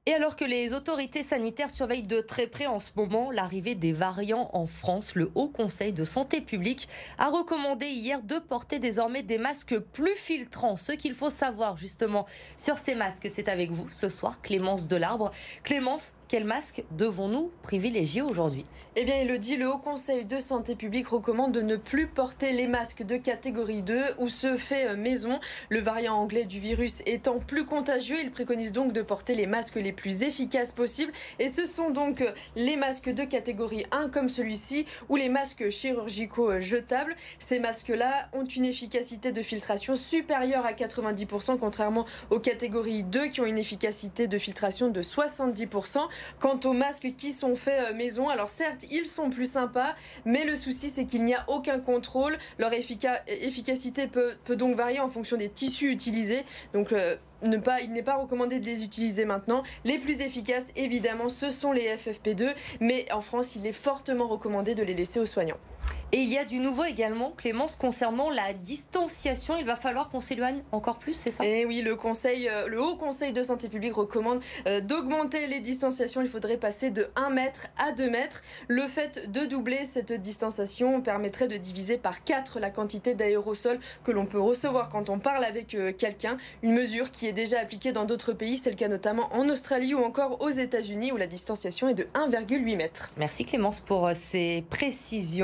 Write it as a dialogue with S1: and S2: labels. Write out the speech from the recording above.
S1: Et alors que les autorités sanitaires surveillent de très près en ce moment l'arrivée des variants en France, le Haut Conseil de santé publique a recommandé hier de porter désormais des masques plus filtrants. Ce qu'il faut savoir justement sur ces masques, c'est avec vous ce soir, Clémence Delarbre. Clémence, quel masque devons-nous privilégier aujourd'hui?
S2: Eh bien, Elodie, le Haut Conseil de santé publique recommande de ne plus porter les masques de catégorie 2 ou ceux faits maison. Le variant anglais du virus étant plus contagieux, il préconise donc de porter les masques les plus efficaces possibles. Et ce sont donc les masques de catégorie 1 comme celui-ci ou les masques chirurgicaux jetables. Ces masques-là ont une efficacité de filtration supérieure à 90%, contrairement aux catégories 2 qui ont une efficacité de filtration de 70%. Quant aux masques qui sont faits maison, alors certes, ils sont plus sympas, mais le souci, c'est qu'il n'y a aucun contrôle. Leur efficacité peut donc varier en fonction des tissus utilisés. Donc, il n'est pas recommandé de les utiliser maintenant. Les plus efficaces, évidemment, ce sont les FFP2, mais en France, il est fortement recommandé de les laisser aux soignants.
S1: Et il y a du nouveau également, Clémence, concernant la distanciation. Il va falloir qu'on s'éloigne encore plus, c'est ça?
S2: Et oui, le Haut Conseil de santé publique recommande d'augmenter les distanciations. Il faudrait passer de 1 mètre à 2 mètres. Le fait de doubler cette distanciation permettrait de diviser par 4 la quantité d'aérosols que l'on peut recevoir quand on parle avec quelqu'un. Une mesure qui est déjà appliquée dans d'autres pays. C'est le cas notamment en Australie ou encore aux États-Unis où la distanciation est de 1,8 mètres.
S1: Merci Clémence pour ces précisions.